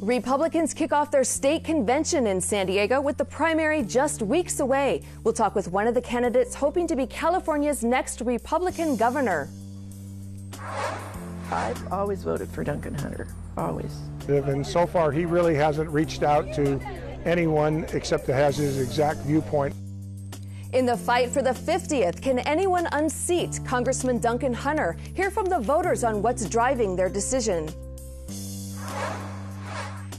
Republicans kick off their state convention in San Diego with the primary just weeks away. We'll talk with one of the candidates hoping to be California's next Republican governor. I've always voted for Duncan Hunter, always. And so far, he really hasn't reached out to anyone except that has his exact viewpoint. In the fight for the 50th, can anyone unseat Congressman Duncan Hunter? Hear from the voters on what's driving their decision.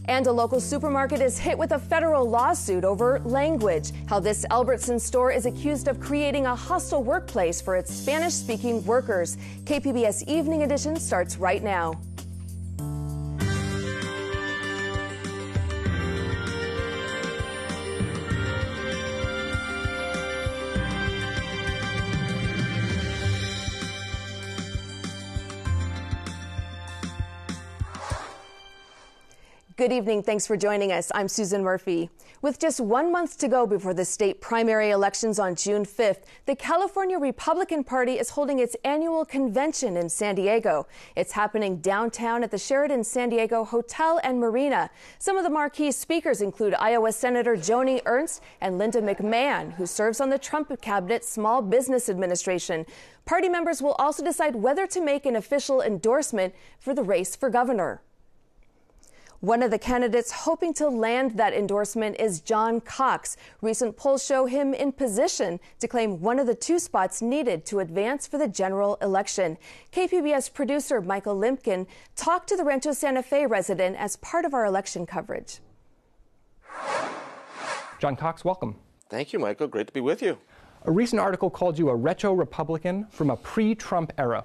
And a local supermarket is hit with a federal lawsuit over language. How this Albertson store is accused of creating a hostile workplace for its Spanish-speaking workers. KPBS Evening Edition starts right now. Good evening. Thanks for joining us. I'm Susan Murphy. With just 1 month to go before the state primary elections on June 5th, the California Republican Party is holding its annual convention in San Diego. It's happening downtown at the Sheraton San Diego Hotel and Marina. Some of the marquee speakers include Iowa Senator Joni Ernst and Linda McMahon, who serves on the Trump Cabinet Small Business Administration. Party members will also decide whether to make an official endorsement for the race for governor. One of the candidates hoping to land that endorsement is John Cox. Recent polls show him in position to claim one of the two spots needed to advance for the general election. KPBS producer Michael Limpkin talked to the Rancho Santa Fe resident as part of our election coverage. John Cox, welcome. Thank you, Michael. Great to be with you. A recent article called you a retro Republican from a pre-Trump era.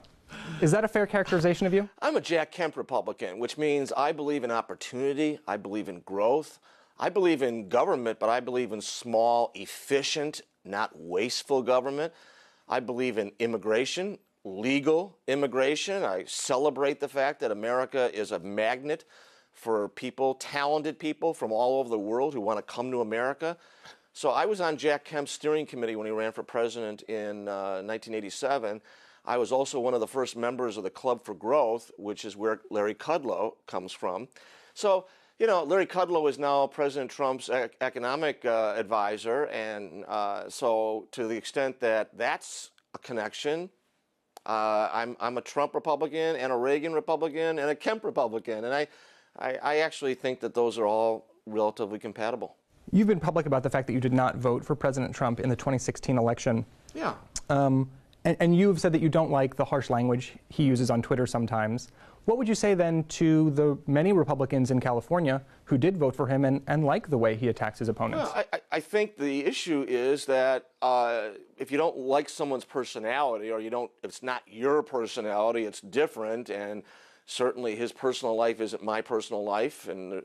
Is that a fair characterization of you? I'm a Jack Kemp Republican, which means I believe in opportunity, I believe in growth, I believe in government, but I believe in small, efficient, not wasteful government. I believe in immigration, legal immigration. I celebrate the fact that America is a magnet for people, talented people from all over the world who want to come to America. So I was on Jack Kemp's steering committee when he ran for president in 1987. I was also one of the first members of the Club for Growth, which is where Larry Kudlow comes from. So, you know, Larry Kudlow is now President Trump's economic advisor. And so to the extent that that's a connection, I'm a Trump Republican and a Reagan Republican and a Kemp Republican. And I actually think that those are all relatively compatible. You've been public about the fact that you did not vote for President Trump in the 2016 election. Yeah. And you've said that you don't like the harsh language he uses on Twitter sometimes. What would you say then to the many Republicans in California who did vote for him and like the way he attacks his opponents? Well, I think the issue is that if you don't like someone's personality, or it's not your personality, it's different, and certainly his personal life isn't my personal life, and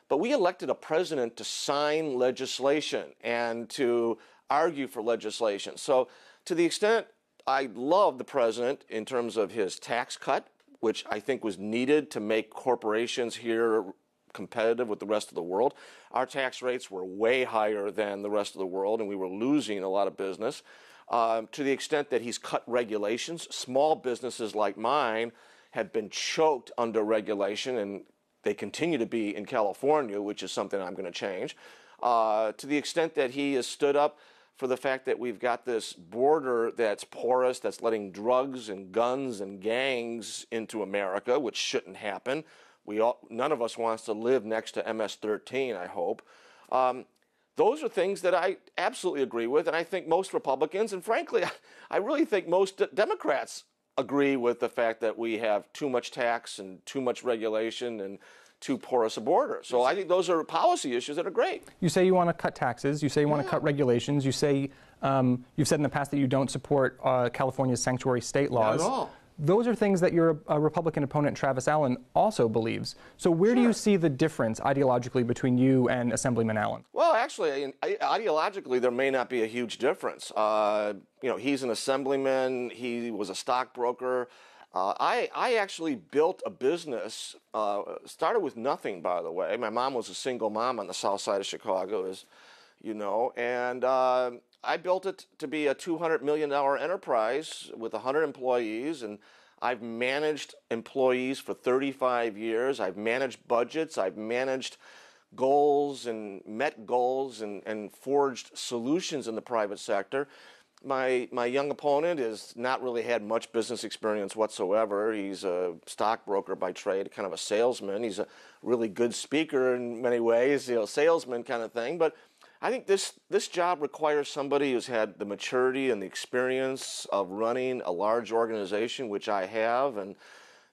but we elected a president to sign legislation and to argue for legislation. So to the extent I love the president in terms of his tax cut, which I think was needed to make corporations here competitive with the rest of the world. Our tax rates were way higher than the rest of the world, and we were losing a lot of business. To the extent that he's cut regulations, small businesses like mine have been choked under regulation, and they continue to be in California, which is something I'm going to change. To the extent that he has stood up for the fact that we've got this border that's porous, that's letting drugs and guns and gangs into America, which shouldn't happen. None of us wants to live next to MS-13, I hope. Those are things that I absolutely agree with, and I think most Republicans, and frankly, I really think most Democrats agree with the fact that we have too much tax and too much regulation and too porous a border. So I think those are policy issues that are great. You say you want to cut taxes. You say you want to cut regulations. You say you've said in the past that you don't support California's sanctuary state laws. Not at all. Those are things that your Republican opponent, Travis Allen, also believes. So where do you see the difference ideologically between you and Assemblyman Allen? Well, actually, ideologically, there may not be a huge difference. He's an assemblyman. He was a stockbroker. I actually built a business, started with nothing, by the way. My mom was a single mom on the south side of Chicago, as you know, and I built it to be a $200 million enterprise with 100 employees, and I've managed employees for 35 years. I've managed budgets. I've managed goals and met goals and forged solutions in the private sector. My young opponent has not really had much business experience whatsoever. He's a stockbroker by trade, kind of a salesman. He's a really good speaker in many ways, salesman kind of thing. But I think this job requires somebody who's had the maturity and the experience of running a large organization, which I have. And,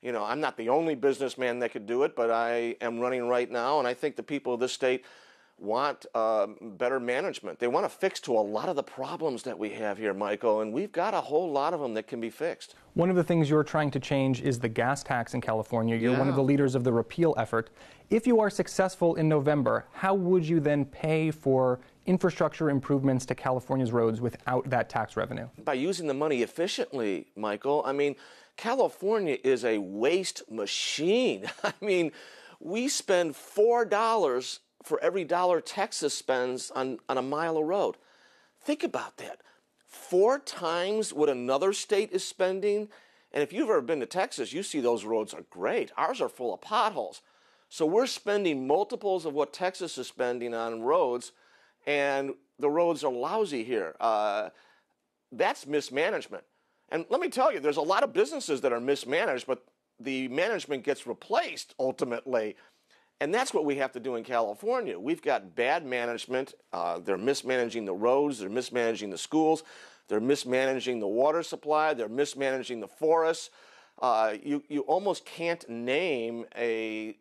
I'm not the only businessman that could do it, but I am running right now. And I think the people of this state want better management. They want to fix to a lot of the problems that we have here, Michael, and we've got a whole lot of them that can be fixed. One of the things you're trying to change is the gas tax in California. You're one of the leaders of the repeal effort. If you are successful in November, how would you then pay for infrastructure improvements to California's roads without that tax revenue? By using the money efficiently, Michael. I mean, California is a waste machine. I mean, we spend $4 for every dollar Texas spends on a mile of road. Think about that. 4 times what another state is spending. And if you've ever been to Texas, you see those roads are great. Ours are full of potholes. So we're spending multiples of what Texas is spending on roads, and the roads are lousy here. That's mismanagement. And let me tell you, there's a lot of businesses that are mismanaged, but the management gets replaced ultimately. And that's what we have to do in California. We've got bad management. They're mismanaging the roads. They're mismanaging the schools. They're mismanaging the water supply. They're mismanaging the forests. You almost can't name a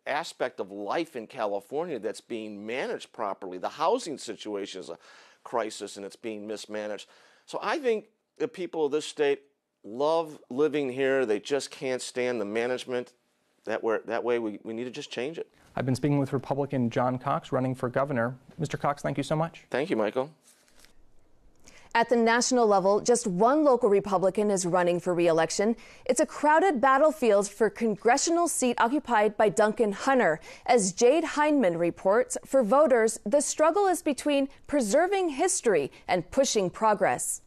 aspect of life in California that's being managed properly. The housing situation is a crisis, and it's being mismanaged. So I think the people of this state love living here. They just can't stand the management. That way we need to just change it. I've been speaking with Republican John Cox, running for governor. Mr. Cox, thank you so much. Thank you, Michael. At the national level, just one local Republican is running for re-election. It's a crowded battlefield for congressional seat occupied by Duncan Hunter. As Jade Hindman reports, for voters, the struggle is between preserving history and pushing progress.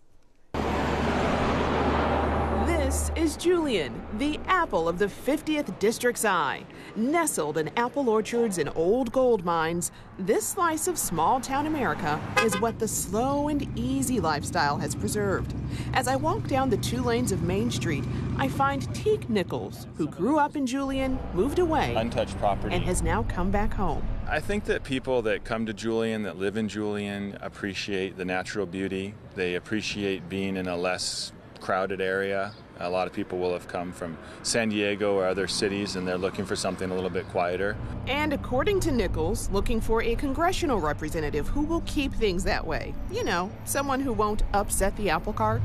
This is Julian, the apple of the 50th District's eye. Nestled in apple orchards and old gold mines, this slice of small-town America is what the slow and easy lifestyle has preserved. As I walk down the 2 lanes of Main Street, I find Teak Nichols, who grew up in Julian, moved away, untouched property, and has now come back home. I think that people that come to Julian, that live in Julian, appreciate the natural beauty. They appreciate being in a less crowded area. A lot of people will have come from San Diego or other cities, and they're looking for something a little bit quieter. And according to Nichols, looking for a congressional representative who will keep things that way. You know, someone who won't upset the apple cart.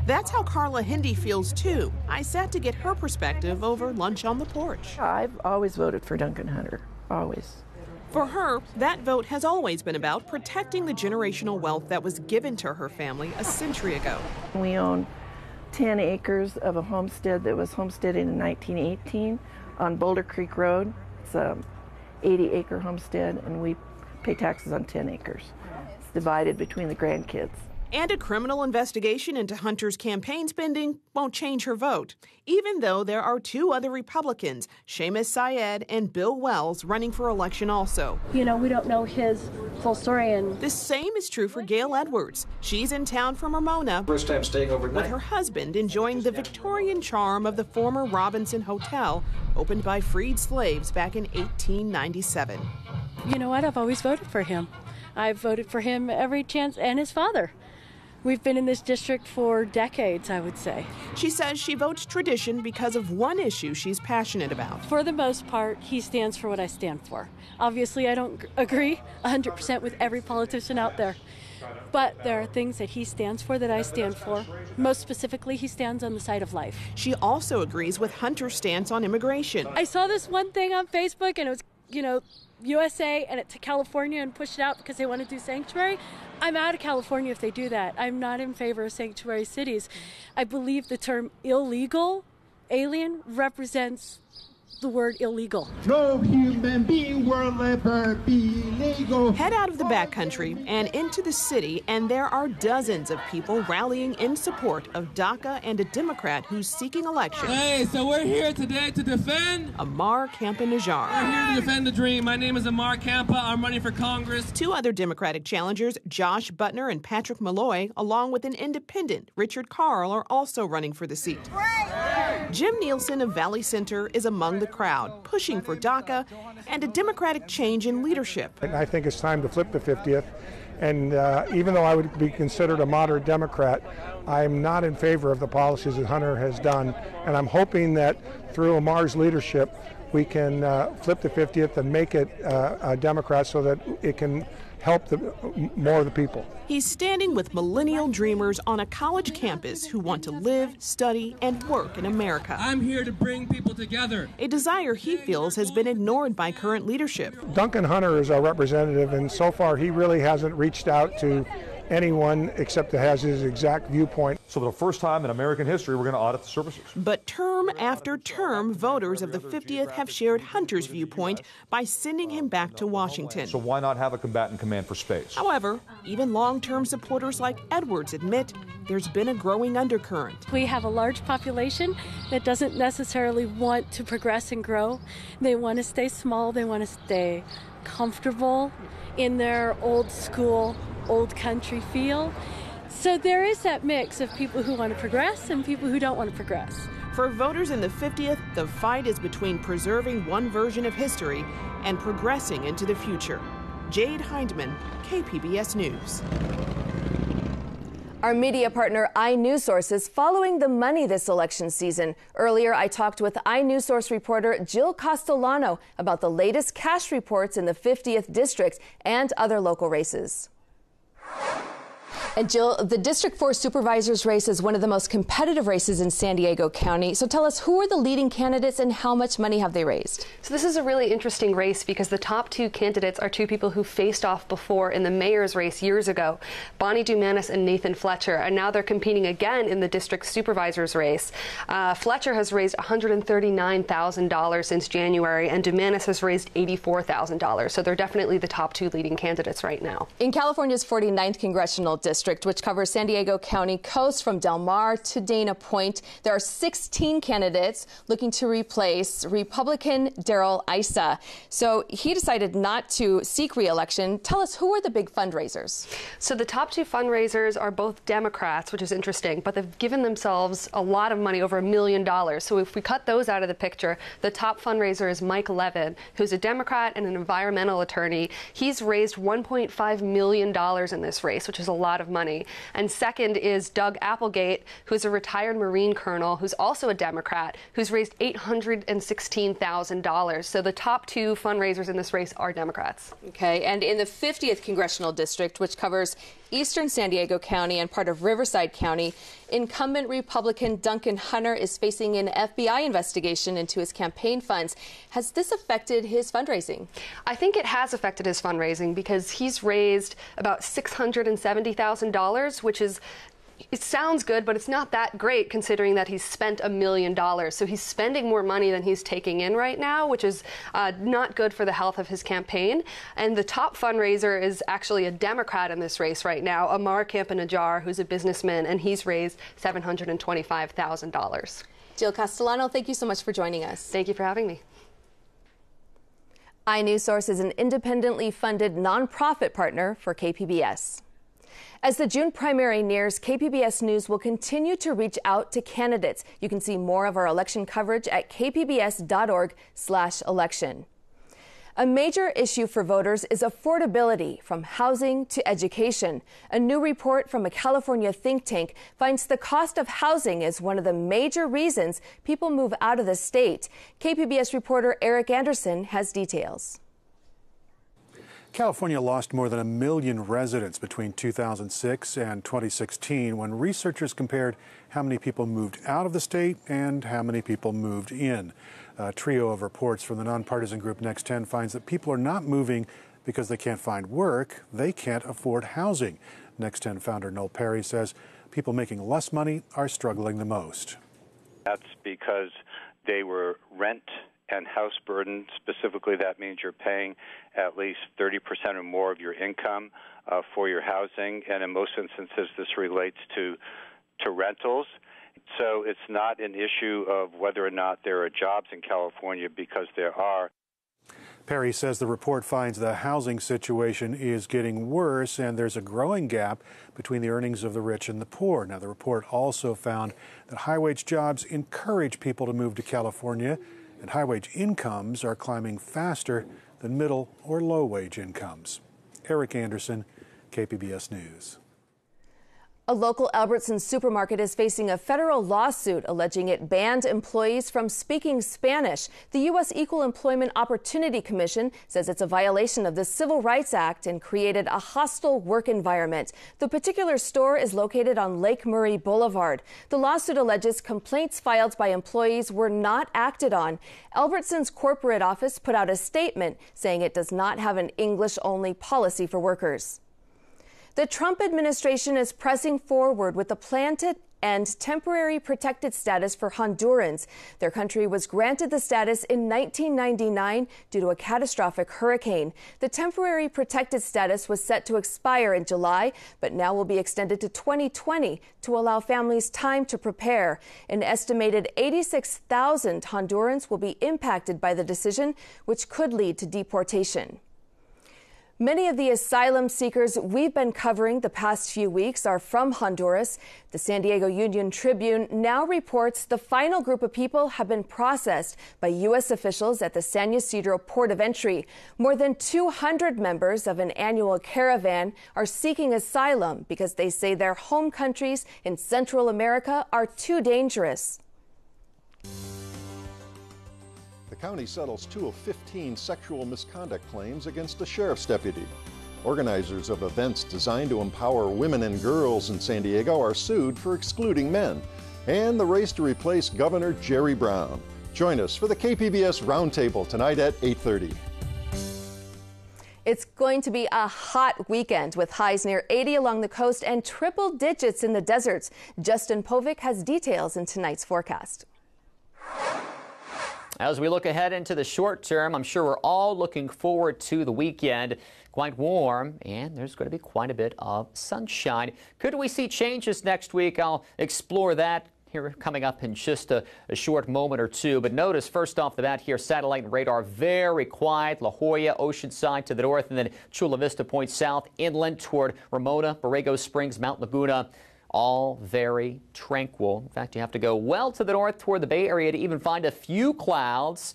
That's how Carla Hindy feels, too. I sat to get her perspective over lunch on the porch. I've always voted for Duncan Hunter, always. For her, that vote has always been about protecting the generational wealth that was given to her family a century ago. We own 10 acres of a homestead that was homesteaded in 1918 on Boulder Creek Road. It's a 80-acre homestead, and we pay taxes on 10 acres. It's divided between the grandkids. And a criminal investigation into Hunter's campaign spending won't change her vote, even though there are 2 other Republicans, Seamus Syed and Bill Wells, running for election also. You know, we don't know his full story. And the same is true for Gail Edwards. She's in town from Ramona, first time staying overnight, with her husband enjoying the Victorian charm of the former Robinson Hotel, opened by freed slaves back in 1897. You know what? I've always voted for him. I've voted for him every chance, and his father. We've been in this district for decades, I would say. She says she votes tradition because of one issue she's passionate about. For the most part, he stands for what I stand for. Obviously, I don't agree 100% with every politician out there. But there are things that he stands for that I stand for. Most specifically, he stands on the side of life. She also agrees with Hunter's stance on immigration. I saw this one thing on Facebook, and it was, USA, and it to California and pushed it out because they want to do sanctuary. I'm out of California if they do that. I'm not in favor of sanctuary cities. I believe the term illegal alien represents the word illegal. No human being will ever be legal. Head out of the backcountry and into the city, and there are dozens of people rallying in support of DACA and a Democrat who's seeking election. Hey, so we're here today to defend Amar Campa-Najjar. We're here to defend the dream. My name is Amar Campa. I'm running for Congress. Two other Democratic challengers, Josh Butner and Patrick Malloy, along with an independent, Richard Carl, are also running for the seat. Jim Nielsen of Valley Center is among the crowd, pushing for DACA and a Democratic change in leadership. And I think it's time to flip the 50th. And even though I would be considered a moderate Democrat, I'm not in favor of the policies that Hunter has done. And I'm hoping that through Amar's leadership, we can flip the 50th and make it a Democrat so that it can help more of the people. He's standing with millennial dreamers on a college campus who want to live, study, and work in America. I'm here to bring people together. A desire he feels has been ignored by current leadership. Duncan Hunter is our representative, and so far he really hasn't reached out to anyone except that has his exact viewpoint. So for the first time in American history, we're going to audit the services. But term after term, voters of the 50th have shared Hunter's viewpoint by sending him back to Washington. So why not have a combatant command for space? However, even long-term supporters like Edwards admit there's been a growing undercurrent. We have a large population that doesn't necessarily want to progress and grow. They want to stay small. They want to stay comfortable in their old school, old country feel. So there is that mix of people who want to progress and people who don't want to progress. For voters in the 50th, the fight is between preserving one version of history and progressing into the future. Jade Hindman, KPBS News. Our media partner iNewsSource is following the money this election season. Earlier, I talked with iNewsSource reporter Jill Castellano about the latest cash reports in the 50th District and other local races. And Jill, the District 4 Supervisor's race is one of the most competitive races in San Diego County. So tell us, who are the leading candidates and how much money have they raised? So this is a really interesting race because the top two candidates are two people who faced off before in the mayor's race years ago, Bonnie Dumanis and Nathan Fletcher, and now they're competing again in the District Supervisor's race. Fletcher has raised $139,000 since January, and Dumanis has raised $84,000. So they're definitely the top two leading candidates right now. In California's 49th Congressional District, which covers San Diego County coast from Del Mar to Dana Point, there are 16 candidates looking to replace Republican Darrell Issa. So he decided not to seek re-election. Tell us, who are the big fundraisers? So the top two fundraisers are both Democrats, which is interesting, but they've given themselves a lot of money, over $1 million. So if we cut those out of the picture, the top fundraiser is Mike Levin, who's a Democrat and an environmental attorney. He's raised $1.5 million in this race, which is a lot of money. And second is Doug Applegate, who's a retired Marine colonel, who's also a Democrat, who's raised $816,000. So the top two fundraisers in this race are Democrats. Okay, and in the 50th Congressional District, which covers eastern San Diego County and part of Riverside County, incumbent Republican Duncan Hunter is facing an FBI investigation into his campaign funds. Has this affected his fundraising? I think it has affected his fundraising because he's raised about $670,000, which is, it sounds good, but it's not that great considering that he's spent $1 million. So he's spending more money than he's taking in right now, which is not good for the health of his campaign. And the top fundraiser is actually a Democrat in this race right now, Amar Campa-Najjar, who's a businessman, and he's raised $725,000. Jill Castellano, thank you so much for joining us. Thank you for having me. iNewsSource is an independently funded nonprofit partner for KPBS. As the June primary nears, KPBS News will continue to reach out to candidates. You can see more of our election coverage at kpbs.org/election. A major issue for voters is affordability, from housing to education. A new report from a California think tank finds the cost of housing is one of the major reasons people move out of the state. KPBS reporter Eric Anderson has details. California lost more than 1 million residents between 2006 and 2016 when researchers compared how many people moved out of the state and how many people moved in. A trio of reports from the nonpartisan group Next 10 finds that people are not moving because they can't find work, they can't afford housing. Next 10 founder Noel Perry says people making less money are struggling the most. That's because they were rent and house burden. Specifically, that means you're paying at least 30% or more of your income for your housing, and in most instances, this relates to rentals. So it's not an issue of whether or not there are jobs in California, because there are. Perry says the report finds the housing situation is getting worse and there's a growing gap between the earnings of the rich and the poor. Now, the report also found that high-wage jobs encourage people to move to California, and high-wage incomes are climbing faster than middle or low-wage incomes. Eric Anderson, KPBS News. A local Albertsons supermarket is facing a federal lawsuit alleging it banned employees from speaking Spanish. The U.S. Equal Employment Opportunity Commission says it's a violation of the Civil Rights Act and created a hostile work environment. The particular store is located on Lake Murray Boulevard. The lawsuit alleges complaints filed by employees were not acted on. Albertsons' corporate office put out a statement saying it does not have an English-only policy for workers. The Trump administration is pressing forward with the plan to end temporary protected status for Hondurans. Their country was granted the status in 1999 due to a catastrophic hurricane. The temporary protected status was set to expire in July, but now will be extended to 2020 to allow families time to prepare. An estimated 86,000 Hondurans will be impacted by the decision, which could lead to deportation. Many of the asylum seekers we've been covering the past few weeks are from Honduras. The San Diego Union-Tribune now reports the final group of people have been processed by U.S. officials at the San Ysidro port of entry. More than 200 members of an annual caravan are seeking asylum because they say their home countries in Central America are too dangerous. The county settles 2 of 15 sexual misconduct claims against a sheriff's deputy. Organizers of events designed to empower women and girls in San Diego are sued for excluding men. And the race to replace Governor Jerry Brown. Join us for the KPBS Roundtable tonight at 8:30. It's going to be a hot weekend with highs near 80 along the coast and triple digits in the deserts. Justin Povic has details in tonight's forecast. As we look ahead into the short term, I'm sure we're all looking forward to the weekend. Quite warm, and there's going to be quite a bit of sunshine. Could we see changes next week? I'll explore that here coming up in just a short moment or two. But notice, first off the bat here, satellite and radar very quiet. La Jolla, Oceanside to the north, and then Chula Vista Point south, inland toward Ramona, Borrego Springs, Mount Laguna. All very tranquil. In fact, you have to go well to the north toward the Bay Area to even find a few clouds.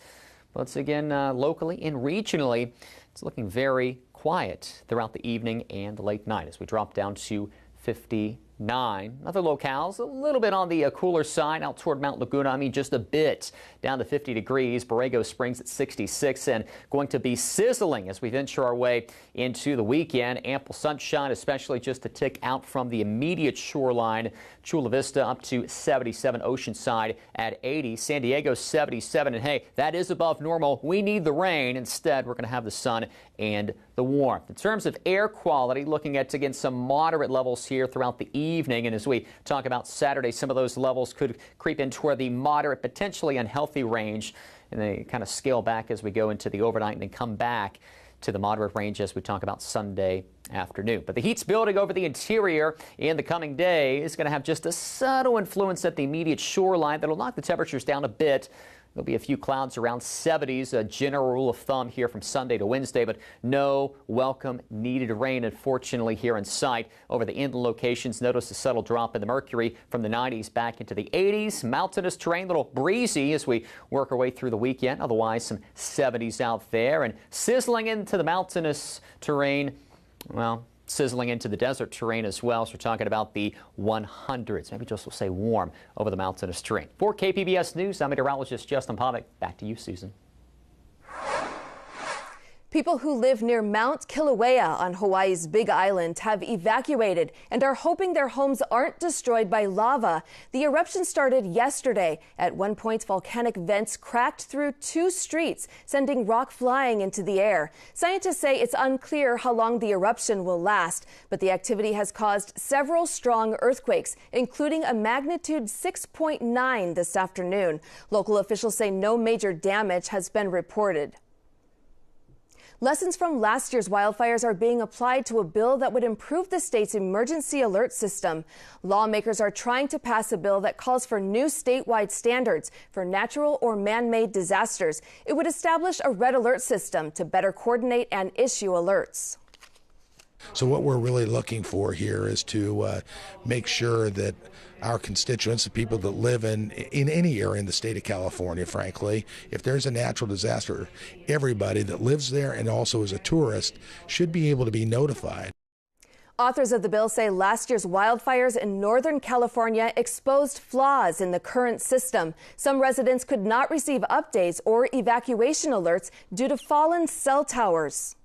Once again, locally and regionally, it's looking very quiet throughout the evening and the late night as we drop down to 59. Other locales, a little bit on the cooler side out toward Mount Laguna. I mean, just a bit down to 50 degrees. Borrego Springs at 66 and going to be sizzling as we venture our way into the weekend. Ample sunshine, especially just a tick out from the immediate shoreline. Chula Vista up to 77, Oceanside at 80, San Diego 77. And hey, that is above normal. We need the rain. Instead, we're going to have the sun and the warmth. In terms of air quality, looking at, again, some moderate levels here throughout the evening. And as we talk about Saturday, some of those levels could creep in toward the moderate, potentially unhealthy range. And they kind of scale back as we go into the overnight and then come back to the moderate range as we talk about Sunday afternoon. But the heat's building over the interior in the coming day. It's going to have just a subtle influence at the immediate shoreline that'll knock the temperatures down a bit. There'll be a few clouds around 70s, a general rule of thumb here from Sunday to Wednesday, but no welcome needed rain, unfortunately, here in sight. Over the inland locations, notice a subtle drop in the mercury from the 90s back into the 80s. Mountainous terrain, a little breezy as we work our way through the weekend. Otherwise, some 70s out there. And sizzling into the mountainous terrain, well, sizzling into the desert terrain as well. So we're talking about the 100s. Maybe just we'll say warm over the mountainous terrain. For KPBS News, I'm meteorologist Justin Povic. Back to you, Susan. People who live near Mount Kilauea on Hawaii's Big Island have evacuated and are hoping their homes aren't destroyed by lava. The eruption started yesterday. At one point, volcanic vents cracked through 2 streets, sending rock flying into the air. Scientists say it's unclear how long the eruption will last, but the activity has caused several strong earthquakes, including a magnitude 6.9 this afternoon. Local officials say no major damage has been reported. Lessons from last year's wildfires are being applied to a bill that would improve the state's emergency alert system. Lawmakers are trying to pass a bill that calls for new statewide standards for natural or man-made disasters. It would establish a red alert system to better coordinate and issue alerts. So what we're really looking for here is to make sure that our constituents, the people that live in any area in the state of California, frankly, if there's a natural disaster, everybody that lives there and also is a tourist should be able to be notified. Authors of the bill say last year's wildfires in Northern California exposed flaws in the current system. Some residents could not receive updates or evacuation alerts due to fallen cell towers.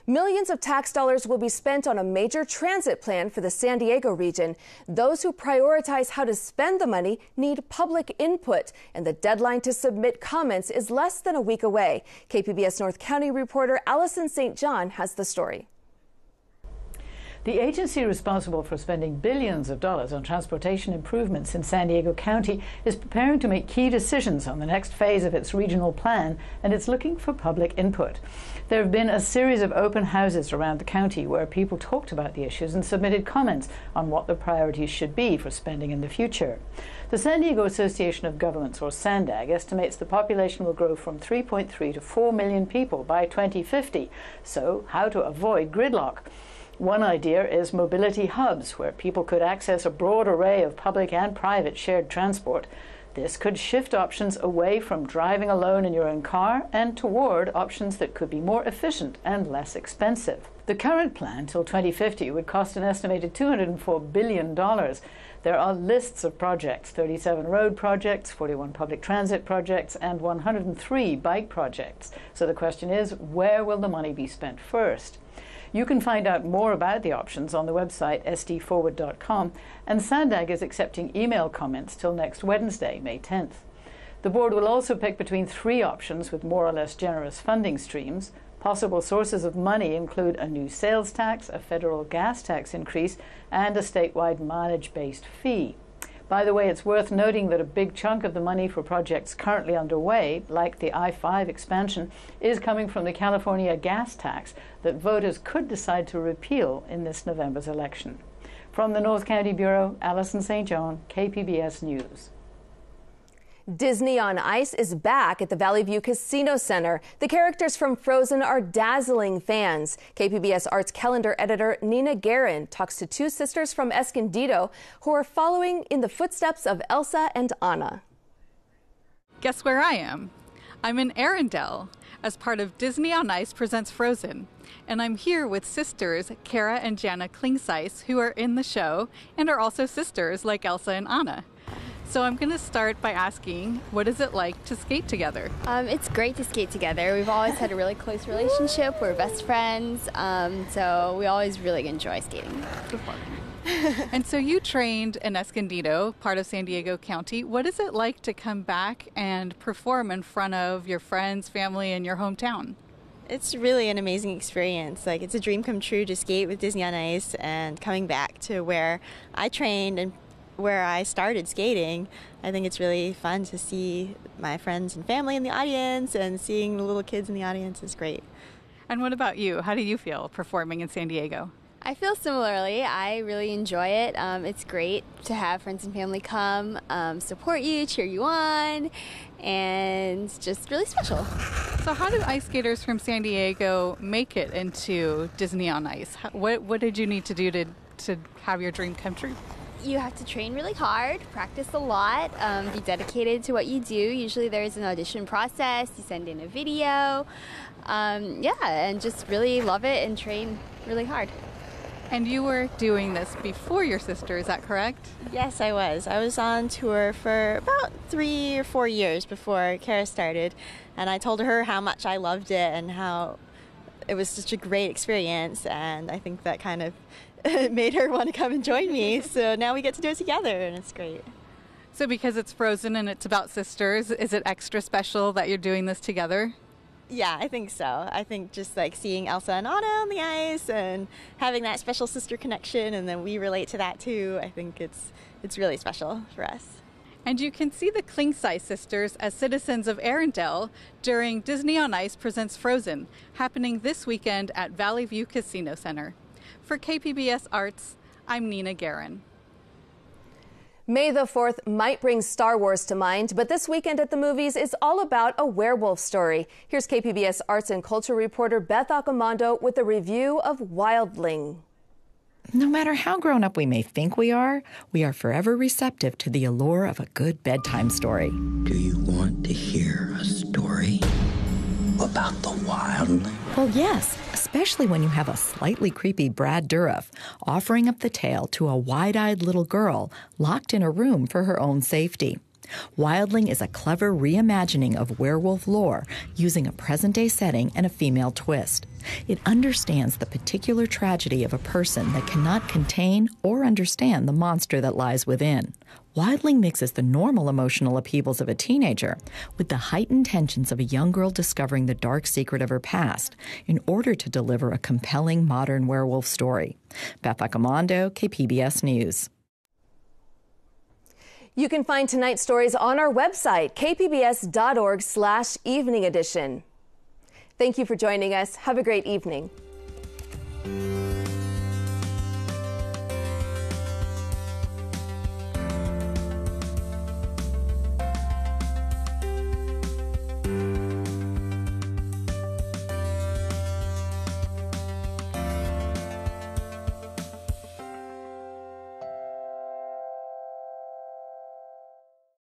Millions of tax dollars will be spent on a major transit plan for the San Diego region. Those who prioritize how to spend the money need public input, and the deadline to submit comments is less than a week away. KPBS North County reporter Allison St. John has the story. The agency responsible for spending billions of dollars on transportation improvements in San Diego County is preparing to make key decisions on the next phase of its regional plan, and it's looking for public input. There have been a series of open houses around the county where people talked about the issues and submitted comments on what the priorities should be for spending in the future. The San Diego Association of Governments, or SANDAG, estimates the population will grow from 3.3 to 4 million people by 2050. So, how to avoid gridlock? One idea is mobility hubs, where people could access a broad array of public and private shared transport. This could shift options away from driving alone in your own car and toward options that could be more efficient and less expensive. The current plan till 2050 would cost an estimated $204 billion. There are lists of projects, 37 road projects, 41 public transit projects, and 103 bike projects. So the question is, where will the money be spent first? You can find out more about the options on the website sdforward.com, and SANDAG is accepting email comments till next Wednesday, May 10th. The board will also pick between 3 options with more or less generous funding streams. Possible sources of money include a new sales tax, a federal gas tax increase, and a statewide mileage-based fee. By the way, it's worth noting that a big chunk of the money for projects currently underway, like the I-5 expansion, is coming from the California gas tax that voters could decide to repeal in this November's election. From the North County Bureau, Allison St. John, KPBS News. Disney on Ice is back at the Valley View Casino Center. The characters from Frozen are dazzling fans. KPBS Arts Calendar editor Nina Guerin talks to 2 sisters from Escondido who are following in the footsteps of Elsa and Anna. Guess where I am? I'm in Arendelle as part of Disney on Ice Presents Frozen. And I'm here with sisters Kara and Jana Klingseis, who are in the show and are also sisters like Elsa and Anna. So I'm going to start by asking, what is it like to skate together? It's great to skate together. We've always had a really close relationship. We're best friends, so we always really enjoy skating. And so you trained in Escondido, part of San Diego County. What is it like to come back and perform in front of your friends, family, and your hometown? It's really an amazing experience. Like, it's a dream come true to skate with Disney on Ice, and coming back to where I trained and where I started skating. I think it's really fun to see my friends and family in the audience, and seeing the little kids in the audience is great. And what about you? How do you feel performing in San Diego? I feel similarly. I really enjoy it. It's great to have friends and family come, support you, cheer you on, and just really special. So how do ice skaters from San Diego make it into Disney on Ice? What did you need to do to have your dream come true? You have to train really hard, practice a lot, be dedicated to what you do. Usually there's an audition process, you send in a video, and just really love it and train really hard. And you were doing this before your sister, is that correct? Yes, I was. I was on tour for about 3 or 4 years before Kara started, and I told her how much I loved it and how it was such a great experience, and I think that kind of made her want to come and join me. So now we get to do it together, and it's great. So because it's Frozen and it's about sisters, is it extra special that you're doing this together? Yeah, I think so. I think just like seeing Elsa and Anna on the ice and having that special sister connection, and then we relate to that too, I think it's really special for us. And you can see the Klingsai sisters as citizens of Arendelle during Disney on Ice Presents Frozen, happening this weekend at Valley View Casino Center. For KPBS Arts, I'm Nina Guerin. May the 4th might bring Star Wars to mind, but this weekend at the movies is all about a werewolf story. Here's KPBS Arts and Culture reporter Beth Accomando with a review of Wildling. No matter how grown up we may think we are forever receptive to the allure of a good bedtime story. Do you want to hear a story about the wildling? Well, yes, especially when you have a slightly creepy Brad Dourif offering up the tale to a wide-eyed little girl locked in a room for her own safety. Wildling is a clever reimagining of werewolf lore using a present-day setting and a female twist. It understands the particular tragedy of a person that cannot contain or understand the monster that lies within. Wildling mixes the normal emotional upheavals of a teenager with the heightened tensions of a young girl discovering the dark secret of her past in order to deliver a compelling modern werewolf story. Beth Accomando, KPBS News. You can find tonight's stories on our website, kpbs.org/evening edition. Thank you for joining us. Have a great evening.